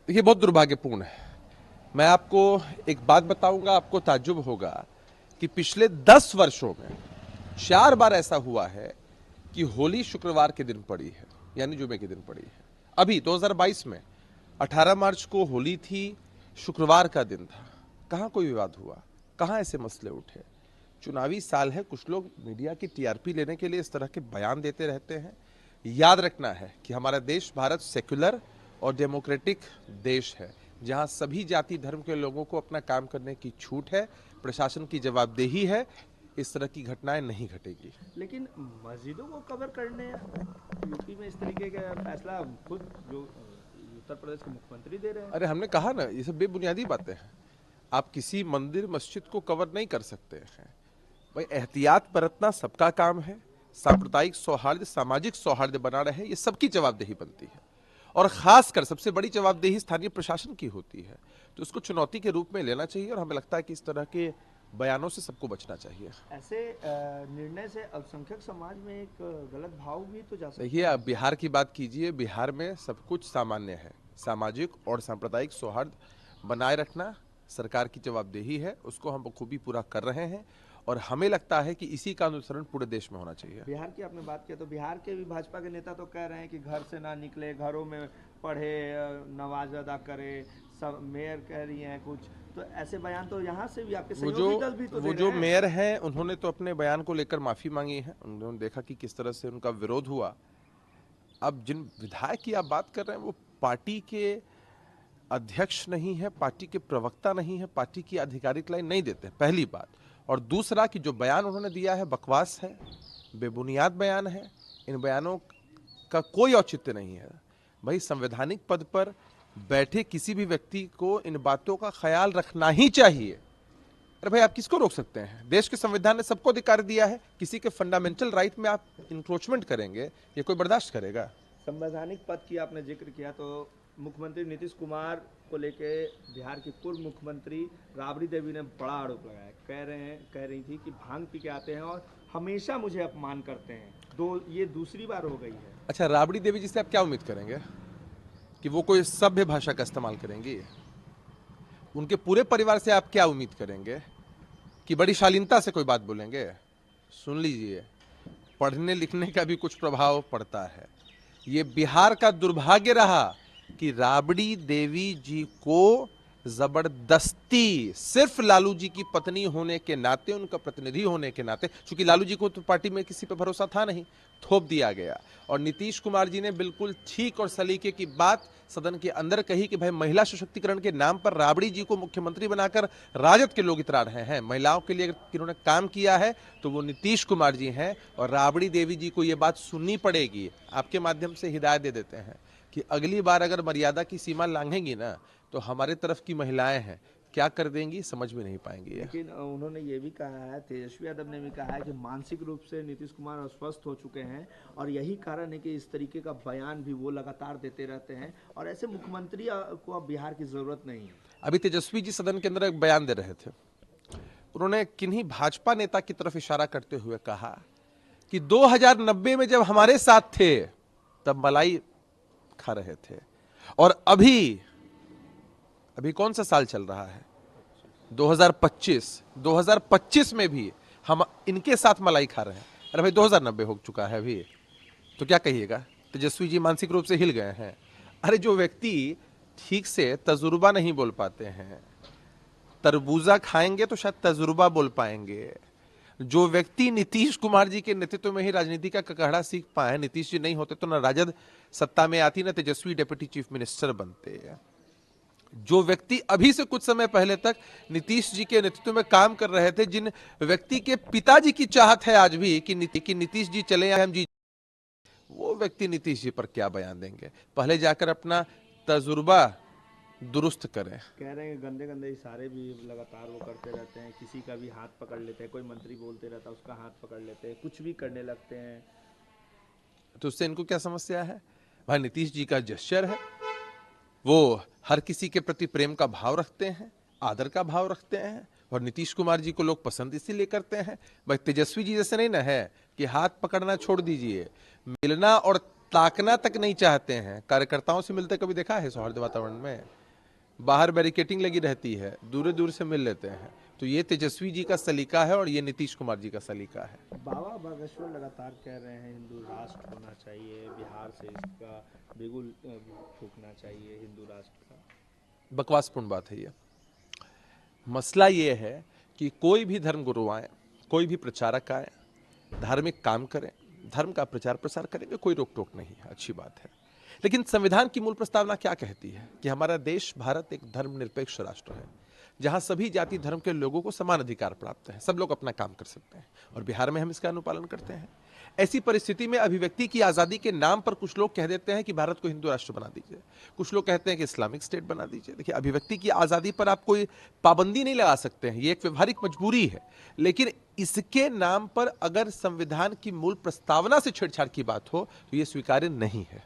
देखिए, बहुत दुर्भाग्यपूर्ण है। मैं आपको एक बात बताऊंगा, आपको ताज्जुब होगा कि पिछले 10 वर्षों में 4 बार ऐसा हुआ है कि होली शुक्रवार के दिन पड़ी है, यानी जुमे के दिन पड़ी है। अभी 2022 में 18 मार्च को होली थी, शुक्रवार का दिन था। कहां कोई विवाद हुआ, कहां ऐसे मसले उठे? चुनावी साल है, कुछ लोग मीडिया की टीआरपी लेने के लिए इस तरह के बयान देते रहते हैं। याद रखना है कि हमारा देश भारत सेक्युलर और डेमोक्रेटिक देश है, जहां सभी जाति धर्म के लोगों को अपना काम करने की छूट है, प्रशासन की जवाबदेही है। इस तरह की घटनाएं नहीं घटेगी। लेकिन मस्जिदों को कवर करने यूपी में इस तरीके का फैसला खुद जो उत्तर प्रदेश के मुख्यमंत्री दे रहे हैं। अरे हमने कहा ना, ये सब बेबुनियादी बातें हैं। आप किसी मंदिर मस्जिद को कवर नहीं कर सकते हैं। भाई, एहतियात बरतना सबका काम है। सांप्रदायिक सौहार्द, सामाजिक सौहार्द बना रहे, ये सबकी जवाबदेही बनती है। और खासकर सबसे बड़ी जवाबदेही स्थानीय प्रशासन की होती है। तो उसको चुनौती के रूप में लेना चाहिए, और हमें लगता है कि इस तरह के बयानों से सबको बचना चाहिए। ऐसे निर्णय से अल्पसंख्यक समाज में एक गलत भाव भी तो जा सकता देखिए, है। आप बिहार की बात कीजिए, बिहार में सब कुछ सामान्य है। सामाजिक और सांप्रदायिक सौहार्द बनाए रखना सरकार की जवाबदेही है, उसको हम बखूबी पूरा कर रहे हैं। और हमें लगता है कि इसी का अनुसरण पूरे देश में होना चाहिए। बिहार की आपने बात किया तो बिहार के भी भाजपा के नेता तो कह रहे हैं कि घर से ना निकले, घरों में पढ़े, नमाज अदा करे। सब मेयर कह रही हैं कुछ। तो ऐसे बयान तो यहाँ से भी आपके वो जो सहयोगी दल भी तो वो दे जो रहे हैं। मेयर हैं, उन्होंने तो अपने बयान को लेकर माफी मांगी है। उन्होंने देखा कि किस तरह से उनका विरोध हुआ। अब जिन विधायक की आप बात कर रहे हैं, वो पार्टी के अध्यक्ष नहीं है, पार्टी के प्रवक्ता नहीं है, पार्टी की आधिकारिक लाइन नहीं देते, पहली बात। और दूसरा कि जो बयान उन्होंने दिया है बकवास है, बेबुनियाद बयान है। इन बयानों का कोई औचित्य नहीं है। भाई, संवैधानिक पद पर बैठे किसी भी व्यक्ति को इन बातों का ख्याल रखना ही चाहिए। अरे भाई, आप किसको रोक सकते हैं? देश के संविधान ने सबको अधिकार दिया है। किसी के फंडामेंटल राइट में आप इंक्रोचमेंट करेंगे, ये कोई बर्दाश्त करेगा? संवैधानिक पद की आपने जिक्र किया तो मुख्यमंत्री नीतीश कुमार को लेके बिहार की पूर्व मुख्यमंत्री राबड़ी देवी ने बड़ा आरोप लगाया। कह रही थी कि भांग पी के आते हैं और हमेशा मुझे अपमान करते हैं। ये दूसरी बार हो गई है। अच्छा, राबड़ी देवी जी से आप क्या उम्मीद करेंगे कि वो कोई सभ्य भाषा का इस्तेमाल करेंगी? उनके पूरे परिवार से आप क्या उम्मीद करेंगे कि बड़ी शालीनता से कोई बात बोलेंगे? सुन लीजिए, पढ़ने लिखने का भी कुछ प्रभाव पड़ता है। ये बिहार का दुर्भाग्य रहा कि राबड़ी देवी जी को जबरदस्ती, सिर्फ लालू जी की पत्नी होने के नाते, उनका प्रतिनिधि होने के नाते, क्योंकि लालू जी को तो पार्टी में किसी पे भरोसा था नहीं, थोप दिया गया। और नीतीश कुमार जी ने बिल्कुल ठीक और सलीके की बात सदन के अंदर कही कि भाई, महिला सशक्तिकरण के नाम पर राबड़ी जी को मुख्यमंत्री बनाकर राजद के लोग इतरा रहे हैं। महिलाओं के लिए इन्होंने काम किया है तो वो नीतीश कुमार जी हैं, और राबड़ी देवी जी को ये बात सुननी पड़ेगी। आपके माध्यम से हिदायत दे देते हैं कि अगली बार अगर मर्यादा की सीमा लांघेंगी ना, तो हमारे तरफ की महिलाएं हैं, क्या कर देंगी समझ में नहीं पाएंगी। लेकिन उन्होंने ये भी कहा है, तेजस्वी यादव ने भी कहा है कि मानसिक रूप से नीतीश कुमार अस्वस्थ हो चुके हैं और यही कारण है कि इस तरीके का बयान भी वो लगातार देते रहते हैं और ऐसे मुख्यमंत्री को अब बिहार की ज़रूरत नहीं है। अभी तेजस्वी जी सदन के अंदर एक बयान दे रहे थे। उन्होंने किन्हीं भाजपा नेता की तरफ इशारा करते हुए कहा कि 2090 में जब हमारे साथ थे तब मलाई खा रहे थे, और अभी अभी कौन सा साल चल रहा है? 2025 में भी हम इनके साथ मलाई खा रहे हैं। अरे भाई, 2090 हो चुका है अभी, तो क्या कहिएगा? तेजस्वी जी मानसिक रूप से हिल गए हैं। अरे, जो व्यक्ति ठीक से तजुर्बा नहीं बोल पाते हैं, तरबूजा खाएंगे तो शायद तजुर्बा बोल पाएंगे। जो व्यक्ति नीतीश कुमार जी के नेतृत्व में ही राजनीति का ककहड़ा सीख पाए, नीतीश जी नहीं होते तो ना राजद सत्ता में आती, ना तेजस्वी डिप्टी चीफ मिनिस्टर बनते। जो व्यक्ति अभी से कुछ समय पहले तक नीतीश जी के नेतृत्व में काम कर रहे थे, जिन व्यक्ति के पिताजी की चाहत है आज भी कि नीतीश जी चले या हम जी, वो व्यक्ति नीतीश जी पर क्या बयान देंगे? पहले जाकर अपना तजुर्बा दुरुस्त करें। कह रहे हैं गंदे गंदे इशारे भी लगातार वो करते रहते हैं, किसी का भी हाथ पकड़ लेते हैं, कोई मंत्री बोलते रहता है उसका हाथ पकड़ लेते हैं, कुछ भी करने लगते हैं। तो उससे इनको क्या समस्या है? भाई, नीतीश जी का जेस्चर है, वो हर किसी के प्रति प्रेम का भाव रखते हैं, आदर का भाव रखते हैं, और नीतीश कुमार जी को लोग पसंद इसीलिए करते हैं। भाई, तेजस्वी जी जैसे नहीं ना है कि हाथ पकड़ना छोड़ दीजिए, मिलना और ताकना तक नहीं चाहते हैं। कार्यकर्ताओं से मिलते कभी देखा है सौहार्द वातावरण में? बाहर बैरिकेटिंग लगी रहती है, दूर दूर से मिल लेते हैं। तो ये तेजस्वी जी का सलीका है और ये नीतीश कुमार जी का सलीका है। बाबा बागेश्वर लगातार कह रहे हैं हिंदू राष्ट्र होना चाहिए, बिहार से इसका बिगुल फूकना चाहिए हिंदू राष्ट्र का। बकवासपूर्ण बात है ये। मसला ये है कि कोई भी धर्म गुरु आए, कोई भी प्रचारक आए, धार्मिक काम करें, धर्म का प्रचार प्रसार करेंगे, कोई रोक टोक नहीं है, अच्छी बात है। लेकिन संविधान की मूल प्रस्तावना क्या कहती है कि हमारा देश भारत एक धर्मनिरपेक्ष राष्ट्र है, जहां सभी जाति धर्म के लोगों को समान अधिकार प्राप्त है, सब लोग अपना काम कर सकते हैं, और बिहार में हम इसका अनुपालन करते हैं। ऐसी परिस्थिति में अभिव्यक्ति की आजादी के नाम पर कुछ लोग कह देते हैं कि भारत को हिंदू राष्ट्र बना दीजिए, कुछ लोग कहते हैं कि इस्लामिक स्टेट बना दीजिए। देखिए, अभिव्यक्ति की आजादी पर आप कोई पाबंदी नहीं लगा सकते हैं, ये एक व्यवहारिक मजबूरी है। लेकिन इसके नाम पर अगर संविधान की मूल प्रस्तावना से छेड़छाड़ की बात हो तो ये स्वीकार्य नहीं है।